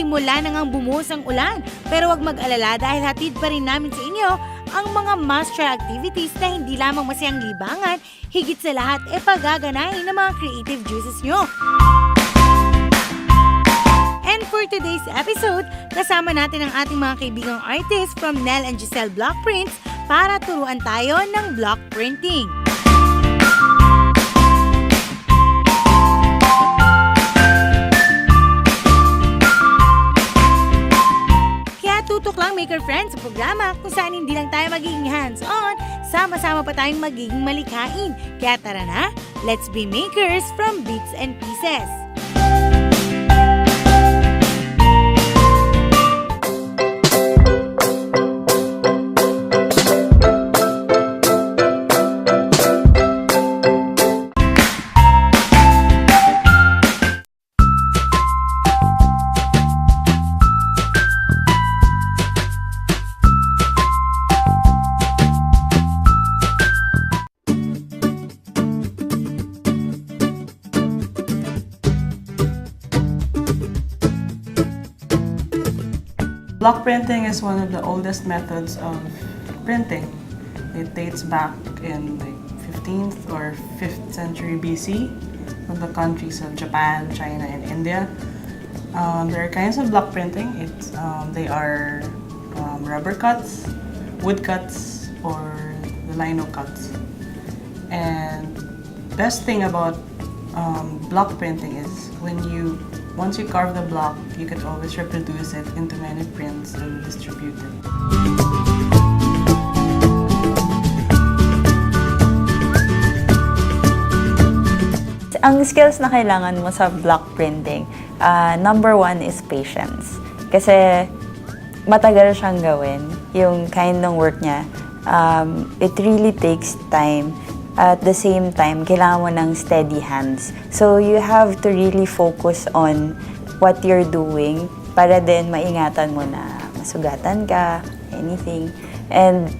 nagsimula na ngang bumuhos ang ulan. Pero huwag mag-alala dahil hatid pa rin namin sa inyo ang mga must-try activities na hindi lamang masayang libangan, higit sa lahat pagaganahin ng mga creative juices nyo. And for today's episode, kasama natin ang ating mga kaibigang artists from Nelle+Gisselle Block Prints para turuan tayo ng block printing. Tutok lang Maker Friends sa programa kung saan hindi lang tayo magiging hands-on, sama-sama pa tayong magiging malikhain. Kaya tara na, let's be makers from bits and pieces! Block printing is one of the oldest methods of printing. It dates back in the 15th or 5th century BC from the countries of Japan, China, and India. There are kinds of block printing. They are rubber cuts, wood cuts, or the lino cuts. And best thing about block printing is once you carve the block, you can always reproduce it into many prints and distribute it. Ang skills na kailangan mo sa block printing, number one is patience. Kasi matagal siyang gawin, yung kind ng work niya. It really takes time. At the same time, kailangan mo ng steady hands. So you have to really focus on what you're doing para din maingatan mo na masugatan ka, anything. And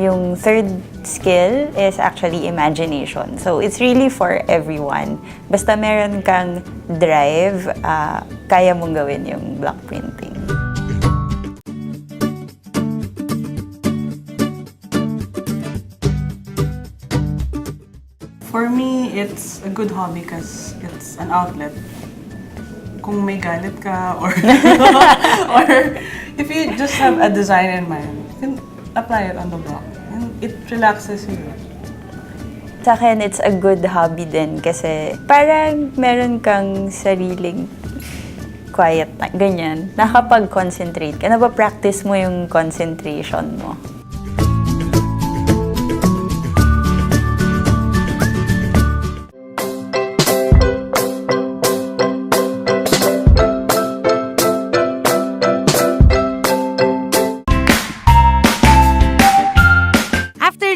yung third skill is actually imagination. So it's really for everyone. Basta meron kang drive, kaya mong gawin yung block printing. For me, it's a good hobby because it's an outlet. Kung may galit ka or if you just have a design in mind, you can apply it on the block and it relaxes you. Sa akin, it's a good hobby din kasi parang meron kang sariling quiet na ganyan. Nakapag-concentrate ka, napapractice mo yung concentration mo.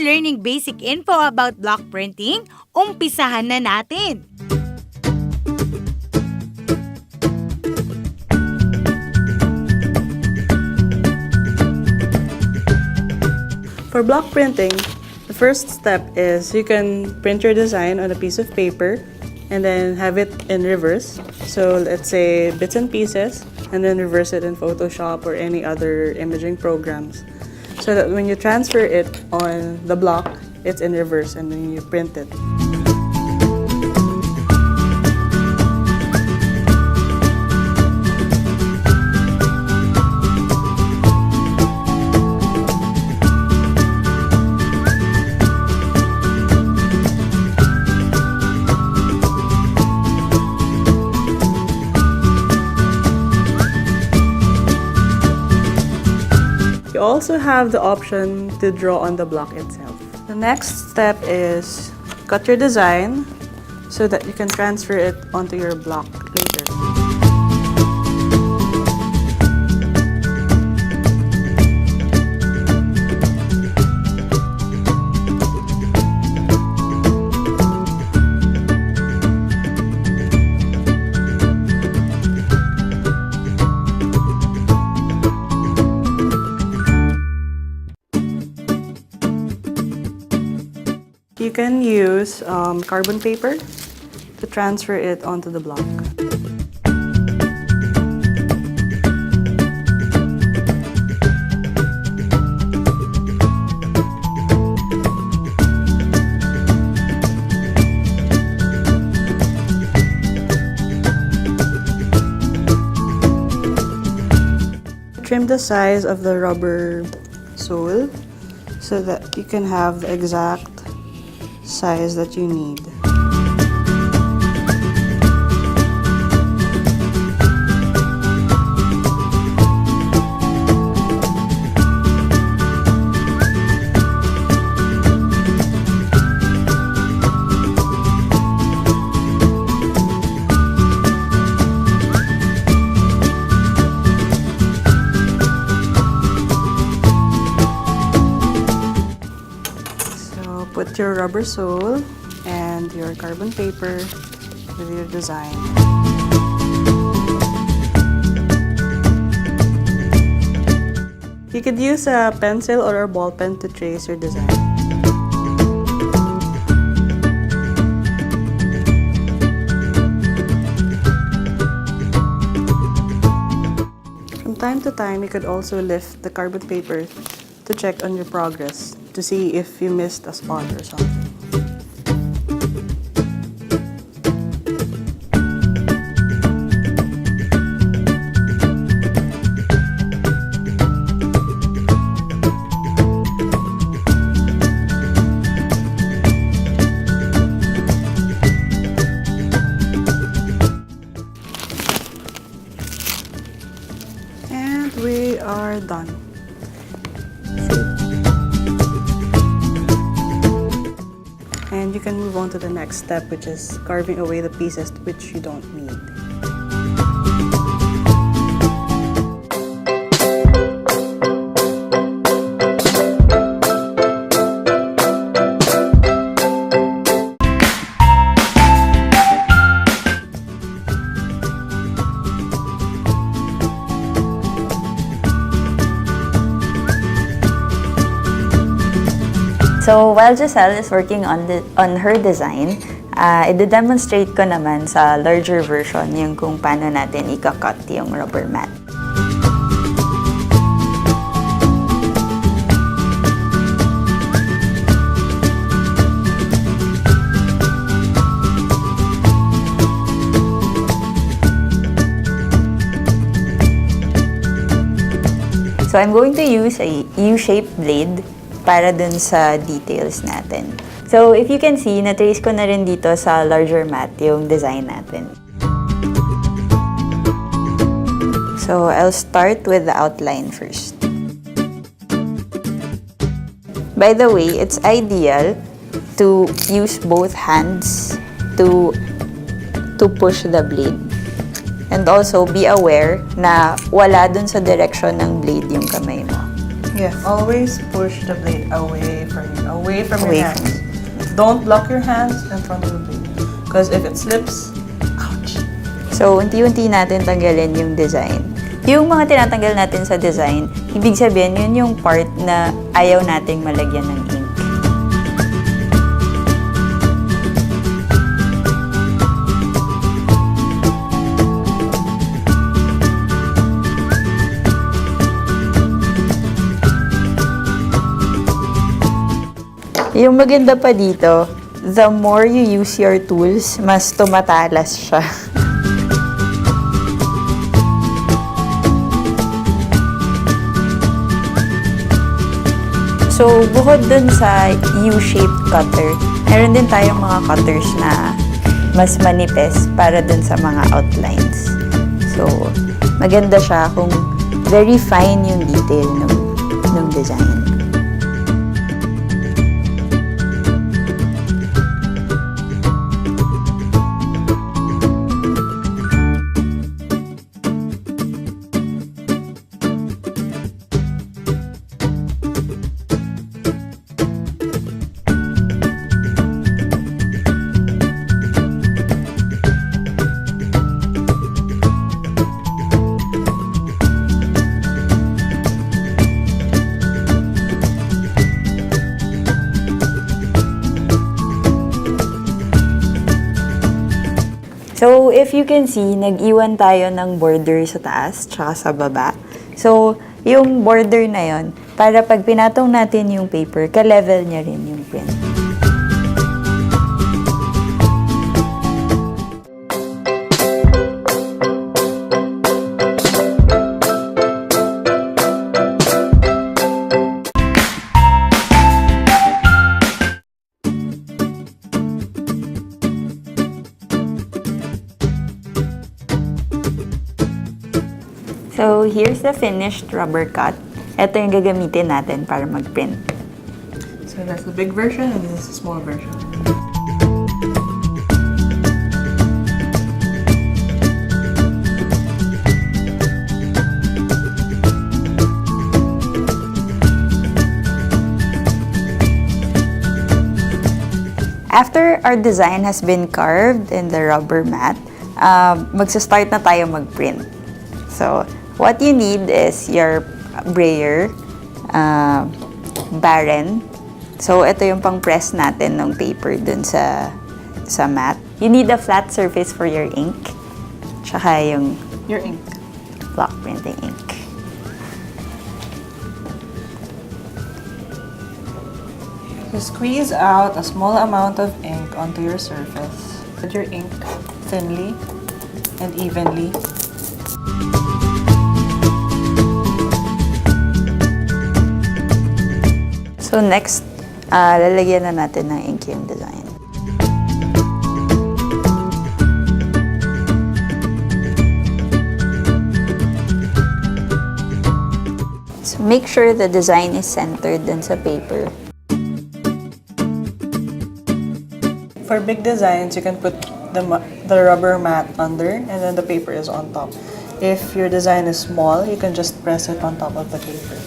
Learning basic info about block printing, umpisahan na natin! For block printing, the first step is you can print your design on a piece of paper and then have it in reverse. So let's say bits and pieces and then reverse it in Photoshop or any other imaging programs. So that when you transfer it on the block, it's in reverse and then you print it. You also have the option to draw on the block itself. The next step is cut your design so that you can transfer it onto your block later. You can use carbon paper to transfer it onto the block. determine the size of the rubber sole so that you can have the exact size that you need. Put your rubber sole and your carbon paper with your design. You could use a pencil or a ball pen to trace your design. From time to time, you could also lift the carbon paper to check on your progress, to see if you missed a spot or something. And we are done. And you can move on to the next step, which is carving away the pieces which you don't need. So, while Gissele is working on her design, i-demonstrate ko naman sa larger version yung kung paano natin i-cut yung rubber mat. So, I'm going to use a U-shaped blade para dun sa details natin. So, if you can see, na-trace ko na rin dito sa larger mat yung design natin. So, I'll start with the outline first. By the way, it's ideal to use both hands to push the blade. And also, be aware na wala dun sa direction ng blade yung kamay mo. Yeah, always push the blade away from you, away from Away your hands. Don't block your hands in front of the blade. Because if it slips, ouch! So, unti-unti natin tanggalin yung design. Yung mga tinatanggal natin sa design, ibig sabihin, yun yung part na ayaw nating malagyan ng ink. Yung maganda pa dito, the more you use your tools, mas tumatalas siya. So, bukod dun sa U-shaped cutter, meron din tayong mga cutters na mas manipis para dun sa mga outlines. So, maganda siya kung very fine yung detail ng design. So, if you can see, nag-iwan tayo ng border sa taas tsaka sa baba. So, yung border na yon, para pag pinatong natin yung paper, ka-level niya rin yung print. here's the finished rubber cut. Ito yung gagamitin natin para mag-print. So that's the big version and this is the small version. After our design has been carved in the rubber mat, magsa-start na tayo mag-print. So, what you need is your brayer, baren. So, ito yung pang-press natin ng paper dun sa mat. You need a flat surface for your ink. Tsaka yung Your ink. block printing ink. You squeeze out a small amount of ink onto your surface. Put your ink thinly and evenly. So next, lalagyan na natin ng ink yung design. So make sure the design is centered dun sa paper. For big designs, you can put the rubber mat under and then the paper is on top. If your design is small, you can just press it on top of the paper.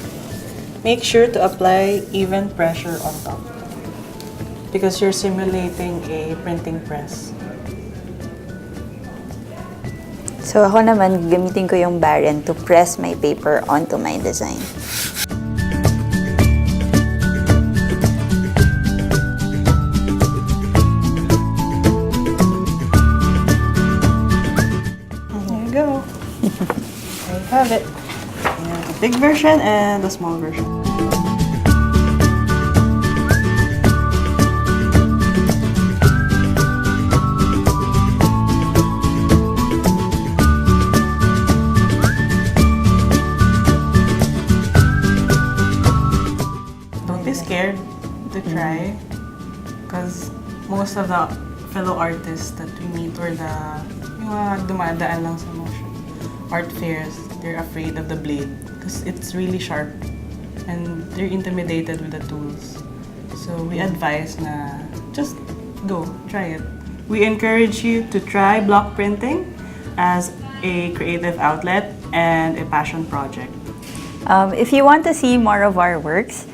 Make sure to apply even pressure on top because you're simulating a printing press. So ako naman, gamitin ko yung baren to press my paper onto my design. Go. There you have it. And the big version and the small version. Don't be scared to try because most of the fellow artists that we meet or yung mga dumadaan lang sa mga art fairs, they're afraid of the blade because it's really sharp and they're intimidated with the tools. So we advise na just go, try it. We encourage you to try block printing as a creative outlet and a passion project. If you want to see more of our works,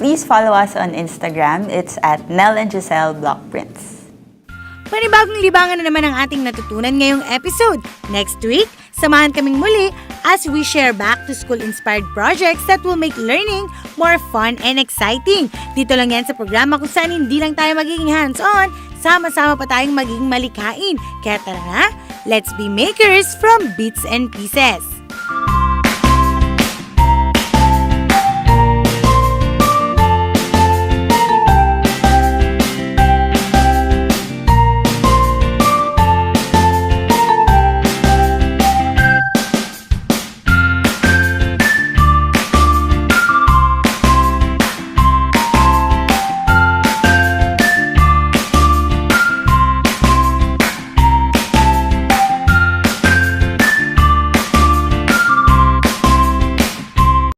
please follow us on Instagram. It's at Nelle+Gisselle Block Prints. Panibagong libangan na naman ang ating natutunan ngayong episode. Next week, samahan kaming muli as we share back-to-school-inspired projects that will make learning more fun and exciting. Dito lang yan sa programa kung saan hindi lang tayo magiging hands-on, sama-sama pa tayong magiging malikhain. Kaya tara na, let's be makers from bits and pieces!